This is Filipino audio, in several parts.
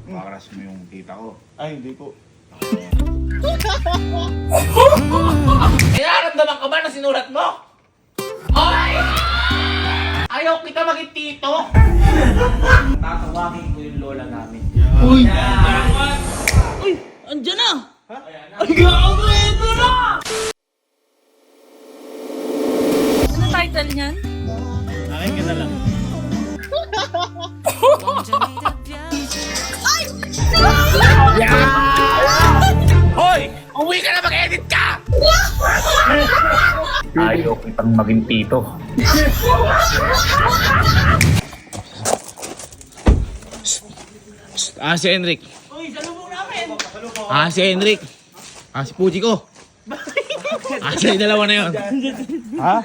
Makaras mo yung tita ko. Ay, hindi po. Nararamdaman ka ba na sinulat mo? Ay! Ayaw kita maging tito! Tatawagin ko yung lola namin. Uy! Uy! Andyan na! Ay, gago! Ito na! Ano title niyan? Akin ka na lang. Hoy! Uwi ka na mag-edit ka! Ayaw kitang maging tito. Si Enric. Uy, salubong namin! Si Enric. Si Puji ko. Siya yung dalawa na yun. Ha?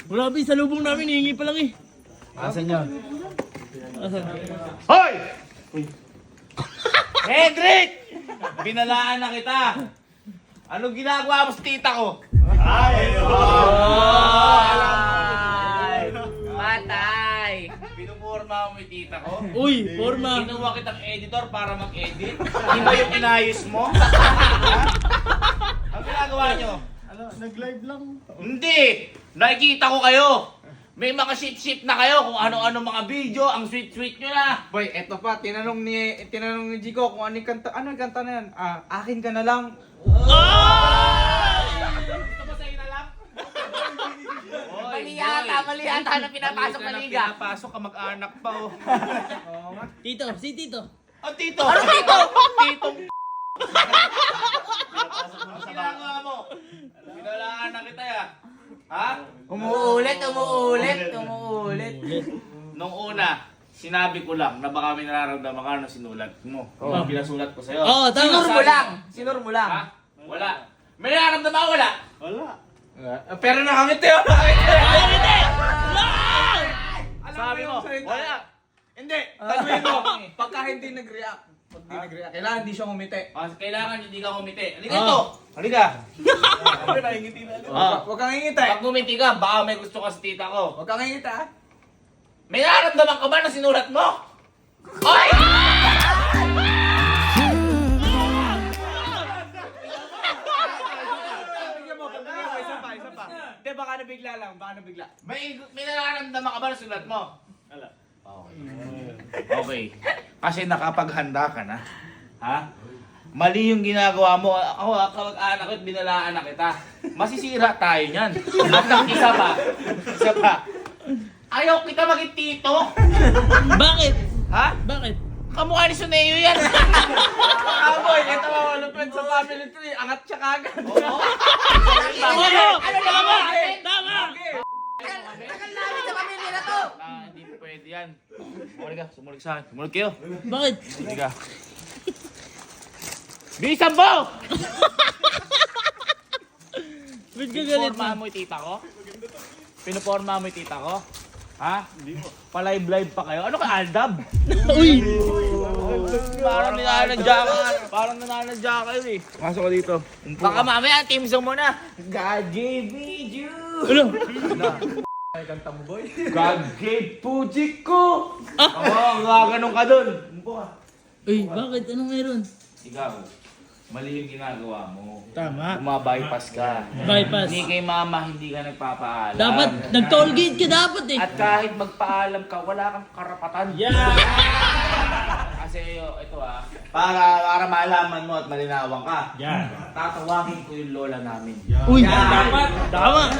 Grabe, salubong namin, hihingi pa lang eh. Asan yun? Hoy! Hendrik! Binalaan na kita. Anong ginagawa mo sa tita ko? Ay! Patay! Pinupurma mo yung tita ko? Uy, forma! Ginawa kitang editor para mag-edit? Hindi ba yung inayos mo? Ang ginagawa nyo? Ano, nag-live lang. Hindi! Nakikita ko kayo! May mga ship-ship na kayo kung ano-ano mga video, ang sweet-sweet nyo na! Boy, eto pa, tinanong ni Jigo kung ano yung kanta na yan. Akin ka na lang. Gusto ba sa'yo na lang? Mali yata na pinapasok na liga. Pinapasok ka mag-anak pa oh. Tito, si Tito. Oh, tito! Ano tito? Titong Ano ginagawa mo? Pinalaan na kita ya. Ha? Umuulit. Nung una, sinabi ko lang na baka may nararamdaman ka na sinulat mo. Oh. Pinasulat ko sa'yo. Oo, tama. Sinur mo lang. Ha? Wala. May nararamdaman ka wala? Wala. Pero nakangiti yun. Sabi mo, wala. Hindi. Tanungin mo. Pagka hindi nag-react. Kailangan hindi siya ngumiti. Kailangan hindi ka kumiti. Halika ito! Halika! Sabi na, ingiti na. Huwag kang ngingiti. Pag kumiti ka, baka may gusto ka sa tita ko. Huwag kang ngingiti ha. May nararamdaman ka ba na sinulat mo? Oy! Isa pa. Hindi, baka nabigla lang. May nararamdaman ka ba na sinulat mo? Wala. Okay. Kasi nakapaghanda ka na. Ha? Mali yung ginagawa mo. Ako, kapag-anak at binalaan na kita. Masisira tayo niyan. At ang isa pa. Ayaw kita maging tito. Bakit? Ha? Bakit? Kamukha ni Suneo yan. Boy, ito malupit sa family tree. Angat siya kagad. Oo. Tama! Tama! Tagal namin sa pamilya na to. Hindi pwede yan. Sumulig sa akin. Sumulig kayo. Bakit? Hindi ka. Bilisan mo! Ba't ka galit Pinuporma mo? mo yung tita ko? Pinuporma mo yung tita ko? Ha? Hindi mo. Pa-live-live pa kayo? Ano ka, Aldab? Uy! Parang nananadya kayo eh. Pasok ko dito. Baka mamaya, team song mo na. God gave me you. Ano? Kanta mo, boy. God gave Puji ko. Oo, ganun ka dun. Umpo ka. Uy, bakit? Anong meron? Ikaw, mali yung ginagawa mo. Tama. Bumabypass ka. Bypass. Hindi kay mama, hindi ka nagpapaalam. Dapat, nag-tollgate ka dapat eh. At kahit magpaalam ka, wala kang karapatan. Kasi ito para malaman mo at malinawan ka. Yan. Tatawagin ko yung lola namin. Uy! Tama!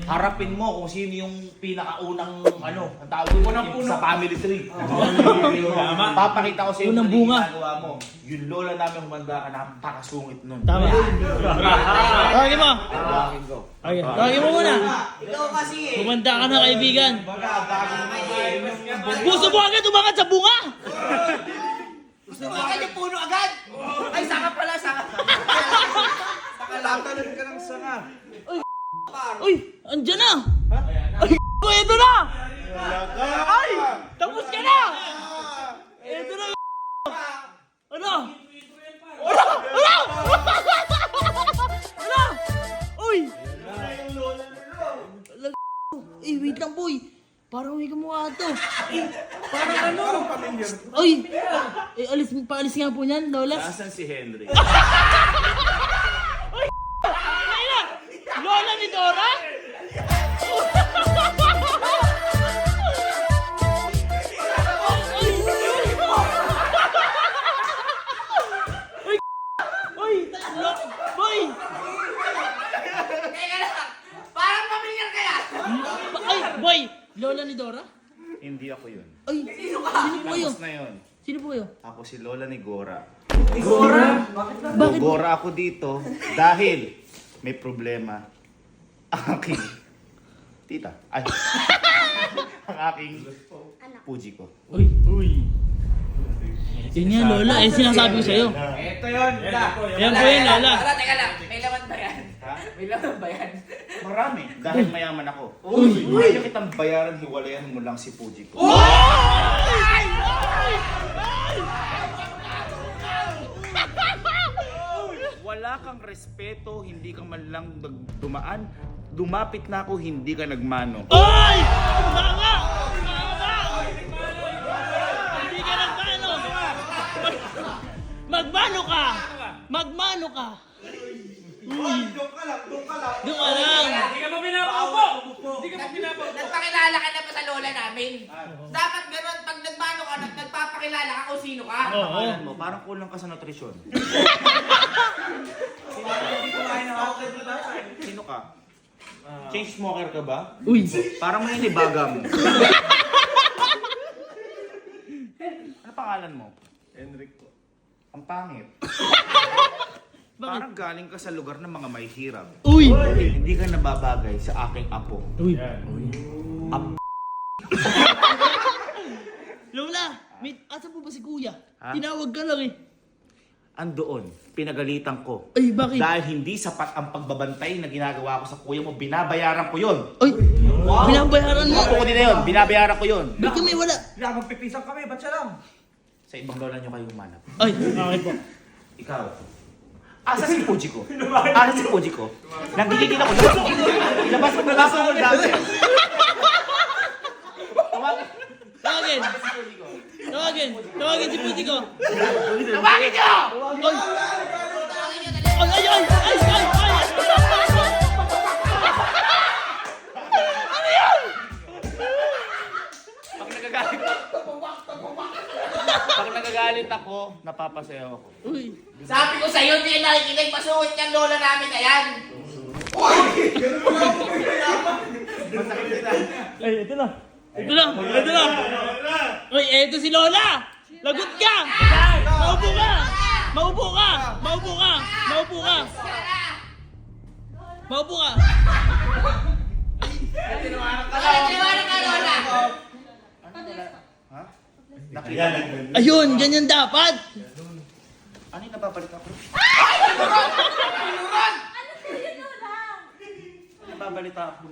Harapin mo kung sino yung pinakaunang ang tawag mo sa family tree. Papakita ko sa iyo Unang kung bunga. ginagawa mo. Yung lola namin humanda ka, napakasungit nun. Tama. Tawagin mo! Tawagin ko. Okay, tawagin mo muna. Ikaw kasi eh. Kumanda ka na, kaibigan. Gusto mo agad umangat sa bunga! Gusto mo ka yung puno agad? Ay, saka pala, saka. Sakalatanan ka ng sanga. Uy! Andyan na! Ay, ito na! Ay! Tapos ka na! Ito na! Ano? Ano? Ano? Ano? Uy! Eh, wait lang boy. Parang may kamukha to. Parang ano? Ay! Paalis nga po niyan, Lola. Nasaan si Henry? Ayla! Lola ni Dora? Uy! Boy! Teka lang, parang familiar kaya? Ay, boy! Lola ni Dora? Hindi ako yun. Ay, sino po kayo? Tapos na yun. Sino po kayo? Ako si Lola ni Gora. Bakit? Gora ako dito dahil may problema. Ang aking tita. Ay. Ang aking puji ko. Yun yan, Lola. Eh, sinasabi ko sa'yo. Ito yun, Yan po yun, Lola. Wala, teka lang, may laman ba yan? Ha? May laman ba yan? Marami. Dahil mayaman ako. Ayaw kitang bayaran, hiwalayan mo lang si puji ko. Wala kang respeto, hindi ka man lang dumaan. Dumapit na ako, hindi ka nagmano. Ay! Mama! Mama! Hindi ka nagmano! Magmano ka! Magmano ka! Doon ka lang. Doon ka lang! Nagpakilala ka na ba sa lola namin? Dapat gano'n, pag nagmano ka, nagpapakilala ka kung sino ka. Alam mo, parang kulang ka sa nutrisyon. Sino ka? Chain smoker ka ba? Uy! Parang may inibaga mo. Ano pangalan mo? Enric po. Ang pangit. Parang galing ka sa lugar ng mga may hirap. Uy! Hindi ka nababagay sa aking apo. Uy! Ap- Lola! Asa po ba si Kuya? Ha? Tinawag ka lang eh. Andoon, pinagalitan ko. Ay, bakit? Dahil hindi sapat ang pagbabantay na ginagawa ko sa kuya mo, binabayaran ko yun. Ay! Binabayaran mo! Apo ko din na yun, binabayaran ko yun. Ba't kami wala? Magpipisang kami, ba't siya lang? Sa ibang lola nyo kayo humanap. Ay! Okay po. Ikaw. Asa si Puji ko? Asa si Puji ko? Nanggigigil ako. Ilabas mo na lang ako dati. Tawagin! Tawagin si Puti ko! Tawagin nyo! Ay! Ay! Ay! Ay! Ay! Ay! Pag nagagalit ako, napapasayaw ako. Uy! Sabi ko sa'yo, hindi ka nakikinig, masuot yung lola namin na yan. Ay, ito na! Ito na! Ito na! Uy, eto si Lola! Lagot ka! Maupo ka! Maupo ka! Maupo ka! Maupo ka! Maupo ka! Tinawanan ka, lola. Ha? Nakita mo? Ayun! Ganyan dapat! Ano yung nababalita ko? Nababalita ako.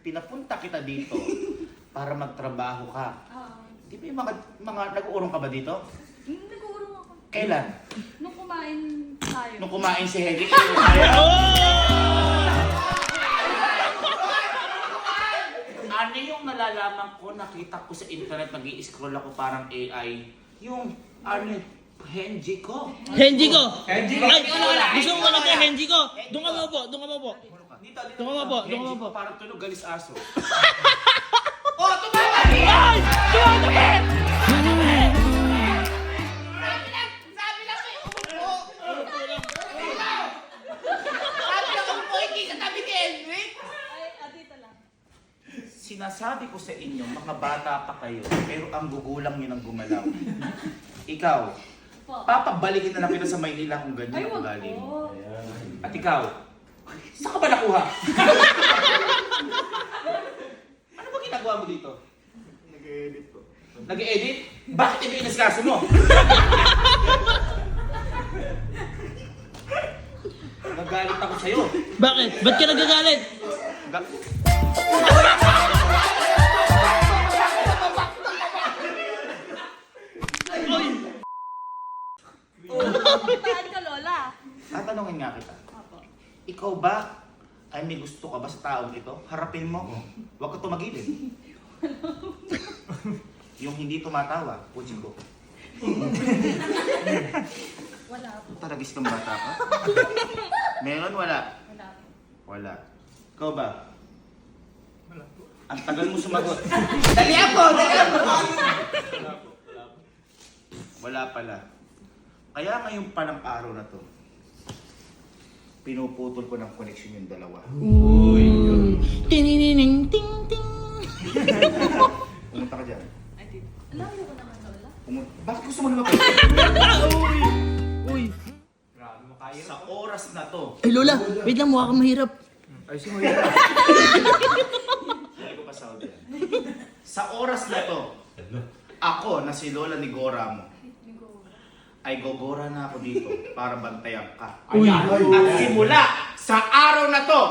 Pinapunta kita dito para magtrabaho ka. Di ba yung mga nag-uurong ka ba dito? Nag-uurong ako. Kailan? Nung kumain tayo. Nung kumain si Henry. Ano yung nalalaman ko, nakita ko sa internet, nag-i-scroll ako parang AI, yung ano, Henry ko. Henji ko! Henji ko! Ay! Gusto mo makita yung Henji ko? Doon ka maupo! Doon ka maupo! Dito, Doon ka maupo! Doon ka Henry maupo! ko parang tunog galis aso. Oh, tumama din! Ay! Tumatakit! Sabi lang may umupo. Sabi lang umupo, hindi sa tabi ni Henry. Ay, dito lang. Sinasabi ko sa inyo, mga bata pa kayo, pero ang gugulang nyo ng gumalaw. Ikaw, papabalikin na lang kita sa Maynila kung ganyan ang ugali mo. At ikaw, saan ka ba nakuha? Ano ba ginagawa mo dito? Nag-edit po. Nag-edit? Bakit ito inaskaso mo? Nagalit ako sa'yo. Bakit? Ba't ka nagagalit? Saan ka, Lola? Tatanungin nga kita. Ikaw ba ay may gusto ka ba sa taong ito? Harapin mo. Huwag ka tumagilid. Yung hindi tumatawa, Uji ko. Wala po. Talagis kang bata ka? Meron, wala? Wala po. Wala. Ikaw ba? Ang tagal mo sumagot. Dali ako! Wala pala. Kaya ngayong palang araw na to, pinuputol ko ng connection yung dalawa. Tinining ting ting. Pumunta ka dyan. Ay, tita. Alam mo ko naman, Lola. Bakit gusto mo lumapit? Uy. Sa oras na to, Ay Lola, wait lang, mukha kang mahirap. Ay, si Moira. hindi ko pa Saudi. Sa oras na to, ako na si Lola ni Gora mo, ay gogora na ako dito para bantayan ka. Uy. At simula sa araw na to,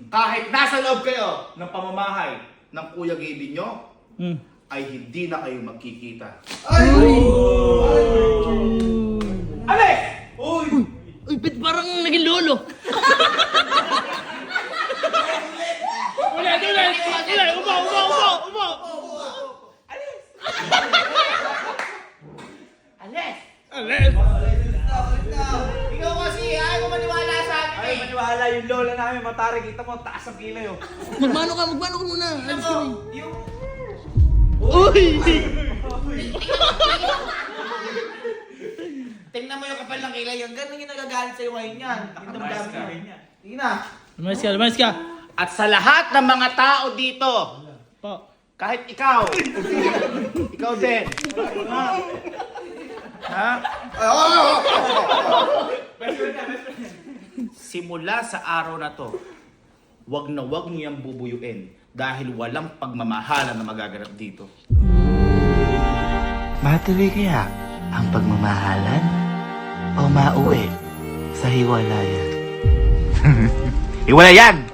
kahit nasa loob kayo ng pamamahay ng Kuya Gaby nyo, Hmm. ay hindi na kayo magkikita. Alex! Uy, ba't parang naging lolo? Ulit. Upo. Ales! Ales. Ikaw kasi, ayaw mo maniwala sa akin Ay, eh. maniwala yung lola namin, matari. Kita mo, taas ang kilay, oh. Magmano ka muna. Alis ka na. Yung... Uy. Tingnan mo yung kapal ng kilay, yung ganun yung nagagalit sa'yo ngayon yan. Yung damdamin mo. Sige na. Lumayas ka. At sa lahat ng mga tao dito, Po. kahit ikaw, ikaw din. Ha? Simula sa araw na to, wag niyo yung bubuyuin dahil walang pagmamahalan na magaganap dito. Matuloy kaya ang pagmamahalan o mauwi sa hiwalayan? Hiwalayan!